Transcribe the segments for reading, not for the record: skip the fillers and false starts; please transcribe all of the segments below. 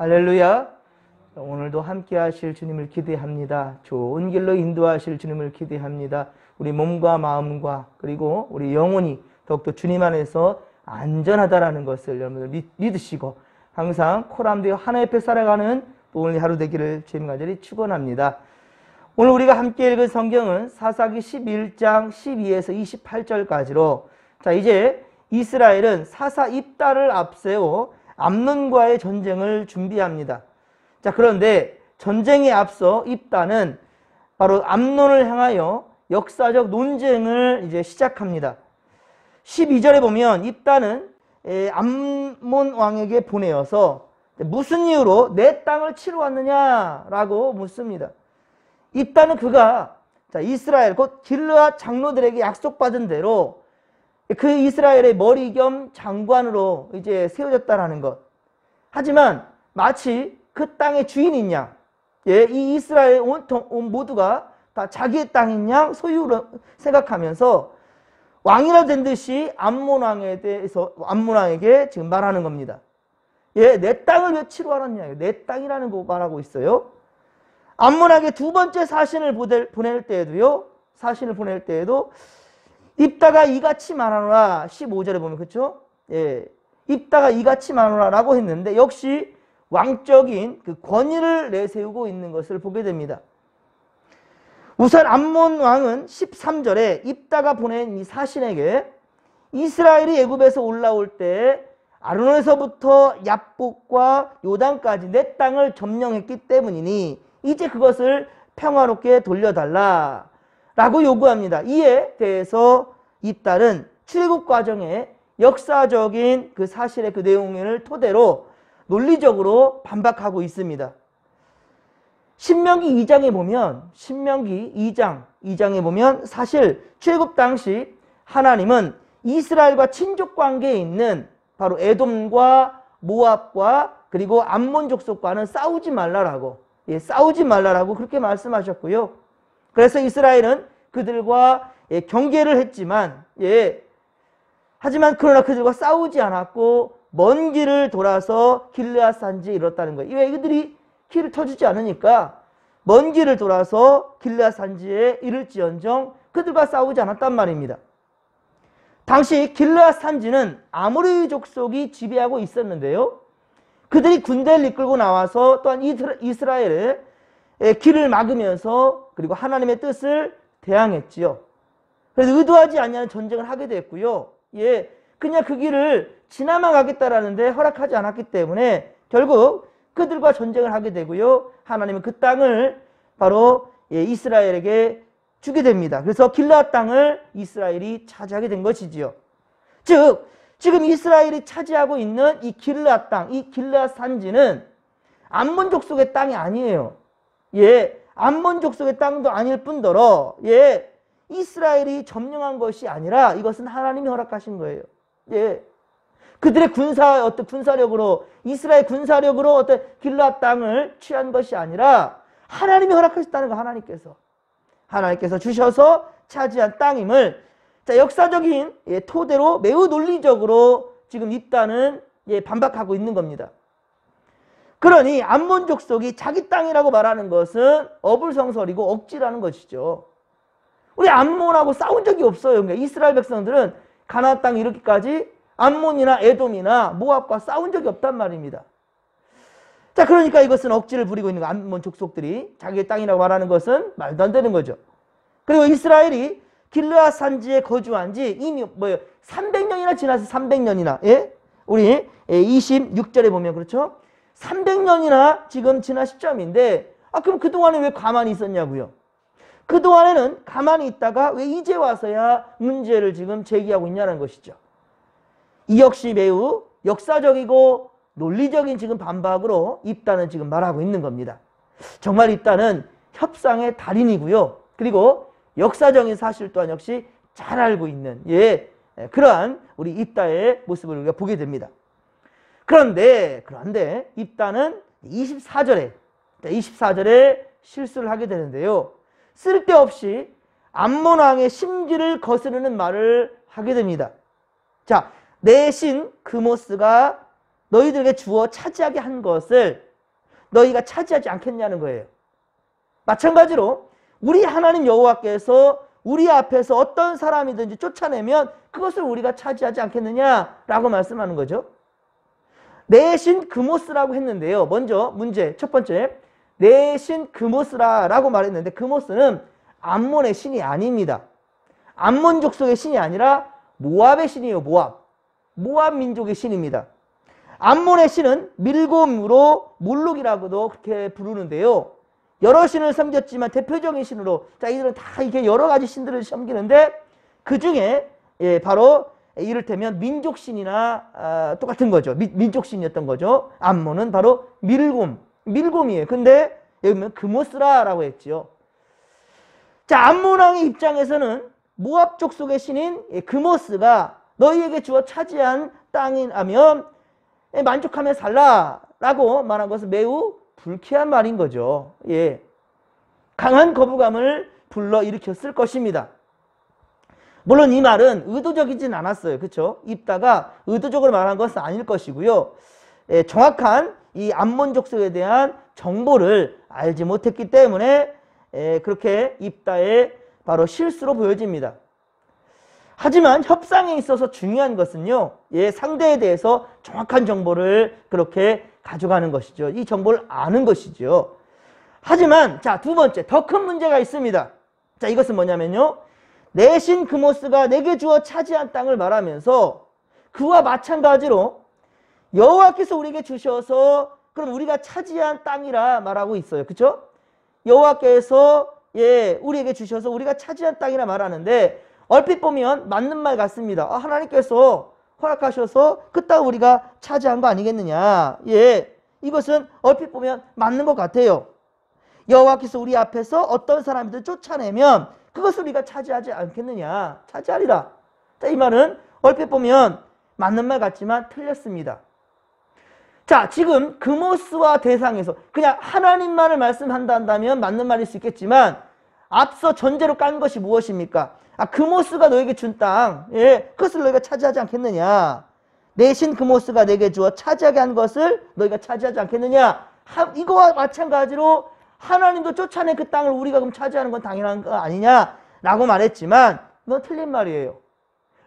할렐루야. 오늘도 함께 하실 주님을 기대합니다. 좋은 길로 인도하실 주님을 기대합니다. 우리 몸과 마음과 그리고 우리 영혼이 더욱더 주님 안에서 안전하다라는 것을 여러분들 믿으시고 항상 코람되어 하나님 앞에 살아가는 오늘 하루 되기를 주님 간절히 축원합니다. 오늘 우리가 함께 읽은 성경은 사사기 11장 12에서 28절까지로 자 이제 이스라엘은 사사 입다를 앞세워 암논과의 전쟁을 준비합니다. 자 그런데 전쟁에 앞서 입다는 바로 암논을 향하여 역사적 논쟁을 이제 시작합니다. 12절에 보면 입다는 암몬 왕에게 보내어서 무슨 이유로 내 땅을 치러 왔느냐라고 묻습니다. 입다는 그가 이스라엘 곧 길르앗 장로들에게 약속받은 대로 그 이스라엘의 머리 겸 장관으로 이제 세워졌다라는 것. 하지만 마치 그 땅의 주인인 양, 이 이스라엘 온 모두가 다 자기의 땅인 양 소유로 생각하면서 왕이라 된 듯이 암몬 왕에게 지금 말하는 겁니다. 내 땅을 왜 치러 왔느냐? 내 땅이라는 거 말하고 있어요. 암몬 왕에게 두 번째 사신을 보낼 때에도 입다가 이같이 말하노라 15절에 보면 그렇죠? 입다가 이같이 말하노라라고 했는데 역시 왕적인 그 권위를 내세우고 있는 것을 보게 됩니다. 우선 암몬 왕은 13절에 입다가 보낸 이 사신에게 이스라엘이 애굽에서 올라올 때 아르논에서부터 얍복과 요단까지 내 땅을 점령했기 때문이니 이제 그것을 평화롭게 돌려달라 라고 요구합니다. 이에 대해서 입다는 출애굽 과정의 역사적인 그 사실의 그 내용을 토대로 논리적으로 반박하고 있습니다. 신명기 2장에 보면 사실 출애굽 당시 하나님은 이스라엘과 친족 관계에 있는 바로 에돔과 모압과 그리고 암몬 족속과는 싸우지 말라라고 그렇게 말씀하셨고요. 그래서 이스라엘은 그들과 경계를 했지만 하지만 그러나 그들과 싸우지 않았고 먼 길을 돌아서 길르앗 산지에 이뤘다는 거예요. 왜 이들이 길을 터주지 않으니까 먼 길을 돌아서 길르앗 산지에 이를지언정 그들과 싸우지 않았단 말입니다. 당시 길르앗 산지는 아모리 족속이 지배하고 있었는데요. 그들이 군대를 이끌고 나와서 또한 이스라엘의 길을 막으면서 그리고 하나님의 뜻을 대항했지요. 그래서 의도하지 않냐는 전쟁을 하게 됐고요. 그냥 그 길을 지나만 가겠다라는데 허락하지 않았기 때문에 결국 그들과 전쟁을 하게 되고요. 하나님은 그 땅을 바로 이스라엘에게 주게 됩니다. 그래서 길르앗 땅을 이스라엘이 차지하게 된 것이지요. 즉 지금 이스라엘이 차지하고 있는 이 길르앗 땅, 이 길르앗 산지는 암몬 족속의 땅이 아니에요. 암몬 족속의 땅도 아닐 뿐더러 이스라엘이 점령한 것이 아니라 이것은 하나님이 허락하신 거예요. 그들의 군사력으로 이스라엘 군사력으로 어떤 길르앗 땅을 취한 것이 아니라 하나님이 허락하셨다는 거. 하나님께서 주셔서 차지한 땅임을 역사적인 토대로 매우 논리적으로 지금 입다는 반박하고 있는 겁니다. 그러니 암몬 족속이 자기 땅이라고 말하는 것은 어불성설이고 억지라는 것이죠. 우리 암몬하고 싸운 적이 없어요. 그러니까 이스라엘 백성들은 가나안 땅 이르기까지 암몬이나 에돔이나 모압과 싸운 적이 없단 말입니다. 자, 그러니까 이것은 억지를 부리고 있는 거. 암몬 족속들이 자기의 땅이라고 말하는 것은 말도 안 되는 거죠. 그리고 이스라엘이 길르앗 산지에 거주한 지 이미 300년이나 지나서 300년이나 우리 26절에 보면 그렇죠? 300년이나 지금 지난 시점인데 그럼 그동안에 왜 가만히 있었냐고요? 그동안에는 가만히 있다가 왜 이제 와서야 문제를 지금 제기하고 있냐는 것이죠. 이 역시 매우 역사적이고 논리적인 지금 반박으로 입다는 지금 말하고 있는 겁니다. 정말 입다는 협상의 달인이고요. 그리고 역사적인 사실 또한 역시 잘 알고 있는 그러한 우리 입다의 모습을 우리가 보게 됩니다. 그런데 입다는 24절에 실수를 하게 되는데요. 쓸데없이 암몬 왕의 심기를 거스르는 말을 하게 됩니다. 자, 내 신 그모스가 너희들에게 주어 차지하게 한 것을 너희가 차지하지 않겠냐는 거예요. 마찬가지로 우리 하나님 여호와께서 우리 앞에서 어떤 사람이든지 쫓아내면 그것을 우리가 차지하지 않겠느냐라고 말씀하는 거죠. 내 신 그모스라고 했는데요. 먼저 문제 첫 번째, 내 신 그모스라고 말했는데 그모스는 암몬의 신이 아닙니다. 암몬 족속의 신이 아니라 모압의 신이에요. 모압 민족의 신입니다. 암몬의 신은 밀곰으로 몰록이라고도 그렇게 부르는데요. 여러 신을 섬겼지만 대표적인 신으로, 자, 이들은 다 이렇게 여러 가지 신들을 섬기는데 그 중에 바로 이를테면 민족신이나 똑같은 거죠. 민족신이었던 거죠. 암몬은 바로 밀곰이에요. 근데 여기 보면 그모스라라고 했죠. 자, 암몬 왕의 입장에서는 모압 족속의 신인 그모스가 너희에게 주어 차지한 땅이라면 만족하며 살라라고 말한 것은 매우 불쾌한 말인 거죠. 예. 강한 거부감을 불러일으켰을 것입니다. 물론 이 말은 의도적이진 않았어요. 그렇죠? 입다가 의도적으로 말한 것은 아닐 것이고요. 정확한 이 암몬 족속에 대한 정보를 알지 못했기 때문에 그렇게 입다의 바로 실수로 보여집니다. 하지만 협상에 있어서 중요한 것은요, 상대에 대해서 정확한 정보를 그렇게 가져가는 것이죠. 이 정보를 아는 것이죠. 하지만 자, 두 번째 더 큰 문제가 있습니다. 자, 이것은 뭐냐면요, 내 신 그모스가 내게 주어 차지한 땅을 말하면서 그와 마찬가지로 여호와께서 우리에게 주셔서 그럼 우리가 차지한 땅이라 말하고 있어요. 그렇죠? 여호와께서 우리에게 주셔서 우리가 차지한 땅이라 말하는데 얼핏 보면 맞는 말 같습니다. 하나님께서 허락하셔서 그 땅 우리가 차지한 거 아니겠느냐. 이것은 얼핏 보면 맞는 것 같아요. 여호와께서 우리 앞에서 어떤 사람이든 쫓아내면 그것을 우리가 차지하지 않겠느냐. 차지하리라. 자, 이 말은 얼핏 보면 맞는 말 같지만 틀렸습니다. 자, 지금 그모스와 대상에서 그냥 하나님만을 말씀한다면 맞는 말일 수 있겠지만 앞서 전제로 깐 것이 무엇입니까? 그모스가 너에게 준 땅, 그것을 너희가 차지하지 않겠느냐. 내 신 그모스가 내게 주어 차지하게 한 것을 너희가 차지하지 않겠느냐. 이거와 마찬가지로 하나님도 쫓아낸 그 땅을 우리가 그럼 차지하는 건 당연한 거 아니냐라고 말했지만 이건 틀린 말이에요.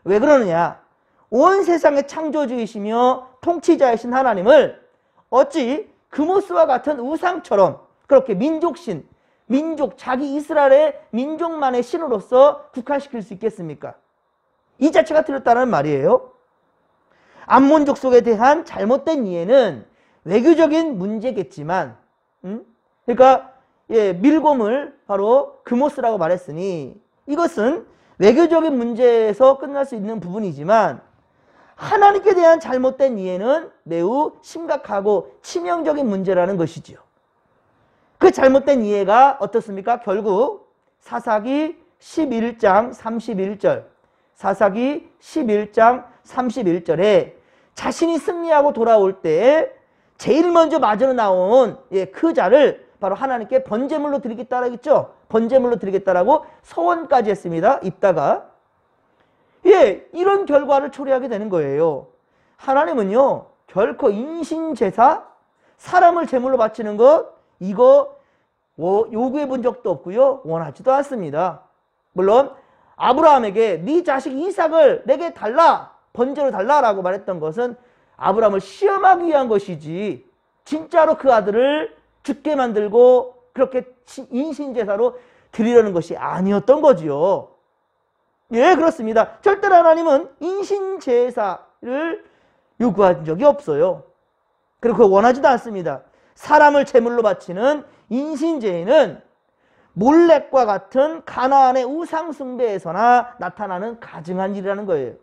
왜 그러느냐. 온 세상의 창조주이시며 통치자이신 하나님을 어찌 그모스와 같은 우상처럼 그렇게 민족신, 자기 이스라엘의 민족만의 신으로서 국한시킬 수 있겠습니까? 이 자체가 틀렸다는 말이에요. 암몬 족속에 대한 잘못된 이해는 외교적인 문제겠지만, 그러니까 밀곰을 바로 그모스라고 말했으니 이것은 외교적인 문제에서 끝날 수 있는 부분이지만 하나님께 대한 잘못된 이해는 매우 심각하고 치명적인 문제라는 것이지요. 그 잘못된 이해가 어떻습니까? 결국 사사기 11장 31절, 사사기 11장 31절에 자신이 승리하고 돌아올 때 제일 먼저 맞으러 나온 그 자를 바로 하나님께 번제물로 드리겠다라고 했죠. 번제물로 드리겠다라고 서원까지 했습니다. 입다가. 이런 결과를 초래하게 되는 거예요. 하나님은요, 결코 인신제사, 사람을 제물로 바치는 것, 이거 요구해 본 적도 없고요, 원하지도 않습니다. 물론 아브라함에게 네 자식 이삭을 내게 달라, 번제로 달라라고 말했던 것은 아브라함을 시험하기 위한 것이지 진짜로 그 아들을 죽게 만들고 그렇게 인신제사로 드리려는 것이 아니었던 거지요. 그렇습니다. 절대로 하나님은 인신제사를 요구한 적이 없어요. 그리고 그걸 원하지도 않습니다. 사람을 제물로 바치는 인신제에는 몰렉과 같은 가나안의 우상 숭배에서나 나타나는 가증한 일이라는 거예요.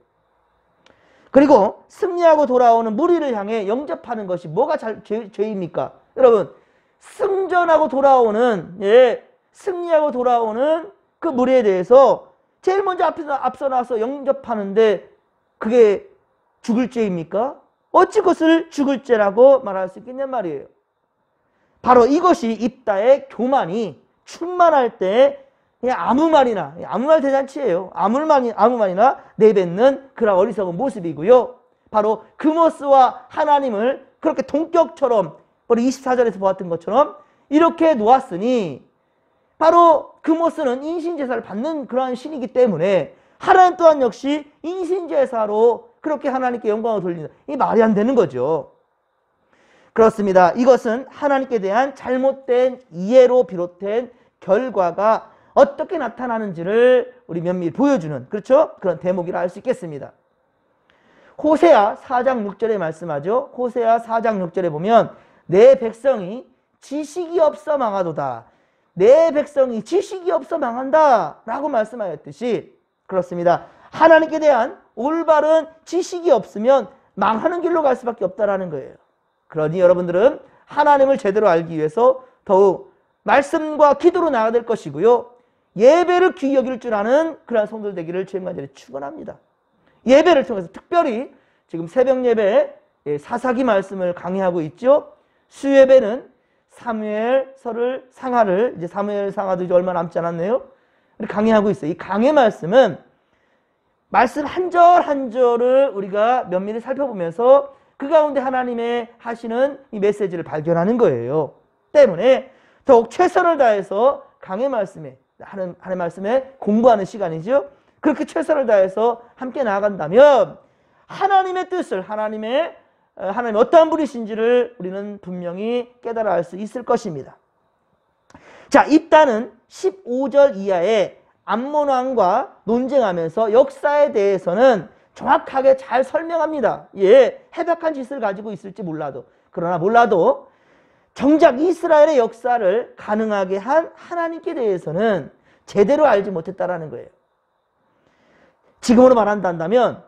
그리고 승리하고 돌아오는 무리를 향해 영접하는 것이 뭐가 죄입니까? 여러분, 승전하고 돌아오는, 승리하고 돌아오는 그 무리에 대해서 제일 먼저 앞서 나서 영접하는데 그게 죽을 죄입니까? 어찌 그것을 죽을 죄라고 말할 수 있겠냔 말이에요. 바로 이것이 입다의 교만이 충만할 때 그냥 아무 말 대잔치예요. 아무 말이나 내뱉는 그런 어리석은 모습이고요. 바로 그모스와 하나님을 그렇게 동격처럼 바로 24절에서 보았던 것처럼 이렇게 놓았으니 바로 금오스는 인신제사를 받는 그러한 신이기 때문에 하나님 또한 역시 인신제사로 그렇게 하나님께 영광을 돌린다. 이 말이 안 되는 거죠. 그렇습니다. 이것은 하나님께 대한 잘못된 이해로 비롯된 결과가 어떻게 나타나는지를 우리 면밀히 보여주는 그렇죠? 그런 대목이라 할 수 있겠습니다. 호세아 4장 6절에 말씀하죠. 호세아 4장 6절에 보면 내 백성이 지식이 없어 망하도다. 내 백성이 지식이 없어 망한다 라고 말씀하였듯이 그렇습니다. 하나님께 대한 올바른 지식이 없으면 망하는 길로 갈 수밖에 없다라는 거예요. 그러니 여러분들은 하나님을 제대로 알기 위해서 더욱 말씀과 기도로 나아가야 될 것이고요. 예배를 귀히 여길 줄 아는 그러한 성도들 되기를 주님 간절히 축원합니다. 예배를 통해서 특별히 지금 새벽 예배 사사기 말씀을 강의하고 있죠. 수예배는 사무엘서를 상하를 이제 사무엘 상하도 이제 얼마 남지 않았네요. 강의하고 있어요. 이 강의 말씀은 말씀 한 절 한 절을 우리가 면밀히 살펴보면서 그 가운데 하나님의 하시는 이 메시지를 발견하는 거예요. 때문에 더욱 최선을 다해서 강의 말씀에 하는 말씀에 공부하는 시간이죠. 그렇게 최선을 다해서 함께 나아간다면 하나님의 뜻을 하나님 어떠한 분이신지를 우리는 분명히 깨달아 알 수 있을 것입니다. 자, 입다는 15절 이하의 암몬 왕과 논쟁하면서 역사에 대해서는 정확하게 잘 설명합니다. 예, 해박한 짓을 가지고 있을지 몰라도 그러나 몰라도 정작 이스라엘의 역사를 가능하게 한 하나님께 대해서는 제대로 알지 못했다라는 거예요. 지금으로 말한다면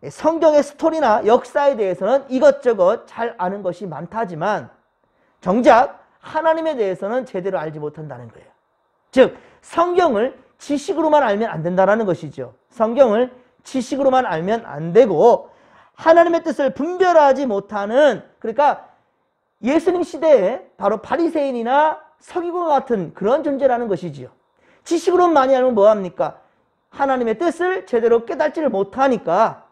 성경의 스토리나 역사에 대해서는 이것저것 잘 아는 것이 많다지만 정작 하나님에 대해서는 제대로 알지 못한다는 거예요. 즉 성경을 지식으로만 알면 안 된다는 것이죠. 성경을 지식으로만 알면 안 되고 하나님의 뜻을 분별하지 못하는 그러니까 예수님 시대에 바로 바리새인이나 서기관 같은 그런 존재라는 것이지요. 지식으로만 많이 알면 뭐합니까? 하나님의 뜻을 제대로 깨닫지를 못하니까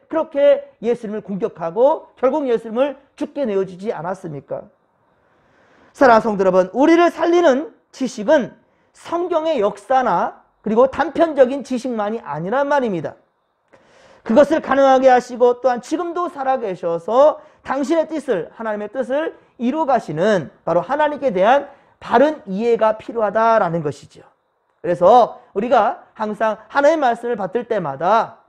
그렇게 예수님을 공격하고 결국 예수님을 죽게 내어주지 않았습니까? 사랑하는 성도 여러분, 우리를 살리는 지식은 성경의 역사나 그리고 단편적인 지식만이 아니란 말입니다. 그것을 가능하게 하시고 또한 지금도 살아계셔서 당신의 뜻을 하나님의 뜻을 이루어 가시는 바로 하나님께 대한 바른 이해가 필요하다라는 것이죠. 그래서 우리가 항상 하나님의 말씀을 받을 때마다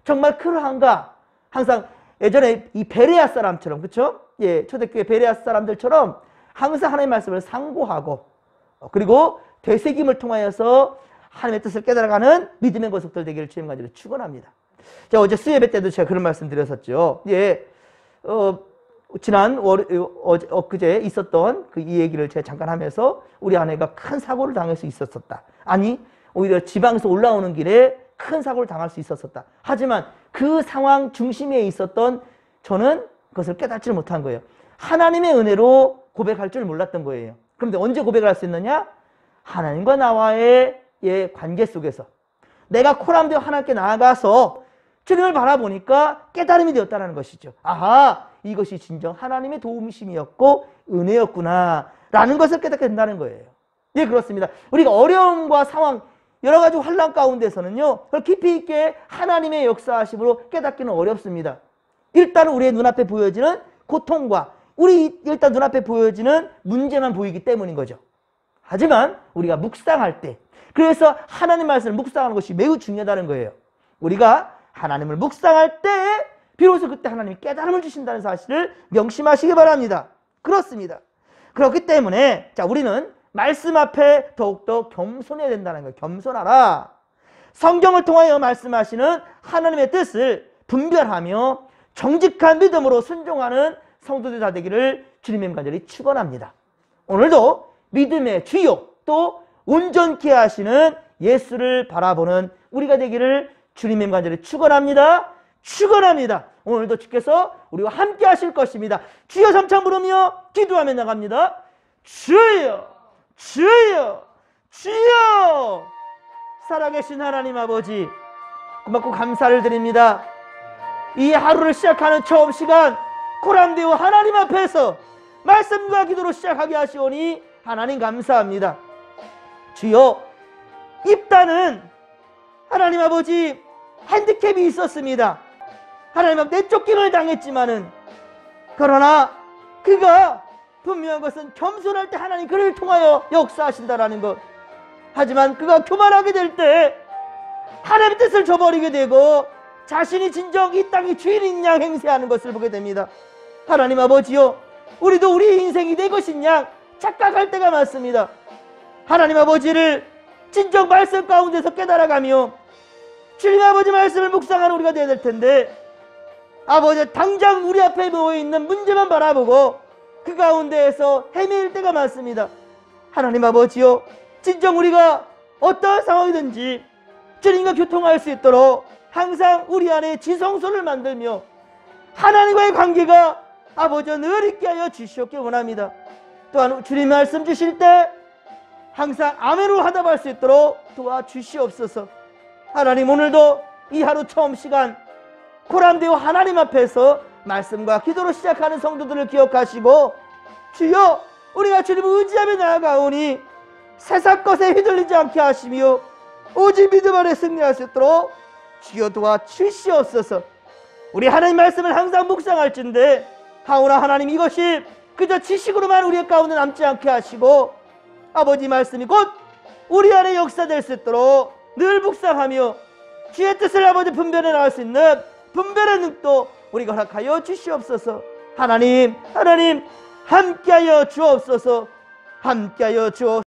정말 그러한가 항상 예전에 이 베레아 사람처럼 그렇죠? 초대교회 베레아 사람들처럼 항상 하나님의 말씀을 상고하고 그리고 되새김을 통하여서 하나님의 뜻을 깨달아가는 믿음의 거속들 되기를 주님 간절히 축원합니다. 자, 어제 수예배 때도 제가 그런 말씀 드렸었죠. 지난 엊그제 있었던 이 얘기를 제가 잠깐 하면서 우리 아내가 큰 사고를 당할 수 있었었다. 아니 오히려 지방에서 올라오는 길에 큰 사고를 당할 수 있었었다. 하지만 그 상황 중심에 있었던 저는 그것을 깨닫지를 못한 거예요. 하나님의 은혜로 고백할 줄 몰랐던 거예요. 그런데 언제 고백을 할 수 있느냐? 하나님과 나와의 관계 속에서 내가 코람되어 하나님께 나아가서 주님을 바라보니까 깨달음이 되었다는 것이죠. 아하, 이것이 진정 하나님의 도우심이었고 은혜였구나 라는 것을 깨닫게 된다는 거예요. 그렇습니다. 우리가 어려움과 상황 여러 가지 환난 가운데서는요 깊이 있게 하나님의 역사하심으로 깨닫기는 어렵습니다. 일단 우리의 눈앞에 보여지는 고통과 우리 일단 눈앞에 보여지는 문제만 보이기 때문인 거죠. 하지만 우리가 묵상할 때 그래서 하나님 말씀을 묵상하는 것이 매우 중요하다는 거예요. 우리가 하나님을 묵상할 때 비로소 그때 하나님이 깨달음을 주신다는 사실을 명심하시기 바랍니다. 그렇습니다. 그렇기 때문에 자 우리는 말씀 앞에 더욱더 겸손해야 된다는 거예요. 겸손하라. 성경을 통하여 말씀하시는 하나님의 뜻을 분별하며 정직한 믿음으로 순종하는 성도들 다 되기를 주님의 간절히 축원합니다. 오늘도 믿음의 주요 또 온전케 하시는 예수를 바라보는 우리가 되기를 주님의 간절히 축원합니다. 축원합니다. 오늘도 주께서 우리와 함께 하실 것입니다. 주여 삼창 부르며 기도하며 나갑니다. 주여 주여 주여. 살아계신 하나님 아버지 고맙고 감사를 드립니다. 이 하루를 시작하는 처음 시간 코람데오 하나님 앞에서 말씀과 기도로 시작하게 하시오니 하나님 감사합니다. 주여, 입다는 하나님 아버지 핸디캡이 있었습니다. 하나님 아버지 내쫓김을 당했지만은, 그러나 그가 분명한 것은 겸손할 때 하나님 그를 통하여 역사하신다라는 것. 하지만 그가 교만하게 될 때 하나님의 뜻을 저버리게 되고 자신이 진정 이 땅의 주인인 양 행세하는 것을 보게 됩니다. 하나님 아버지요, 우리도 우리의 인생이 내 것인 양 착각할 때가 많습니다. 하나님 아버지를 진정 말씀 가운데서 깨달아가며 주님 아버지 말씀을 묵상하는 우리가 되어야 될 텐데, 아버지 당장 우리 앞에 놓여있는 문제만 바라보고 그 가운데에서 헤매일 때가 많습니다. 하나님 아버지요, 진정 우리가 어떠한 상황이든지 주님과 교통할 수 있도록 항상 우리 안에 지성소를 만들며 하나님과의 관계가 아버지 늘 있게 하여 주시옵기 원합니다. 또한 주님 말씀 주실 때 항상 아멘으로 하답할 수 있도록 도와주시옵소서. 하나님, 오늘도 이 하루 처음 시간 코람되어 하나님 앞에서 말씀과 기도로 시작하는 성도들을 기억하시고, 주여, 우리가 주님을 의지하며 나아가오니 세상 것에 휘둘리지 않게 하시며 오직 믿음 안에 승리할 수 있도록 주여 도와주시옵소서. 우리 하나님 말씀을 항상 묵상할진데 하오나 하나님, 이것이 그저 지식으로만 우리 가운데 남지 않게 하시고 아버지 말씀이 곧 우리 안에 역사될 수 있도록 늘 묵상하며 주의 뜻을 아버지 분별해 나갈 수 있는 분별의 능도 우리가 허락하여 주시옵소서. 하나님 함께하여 주옵소서. 함께하여 주옵소서.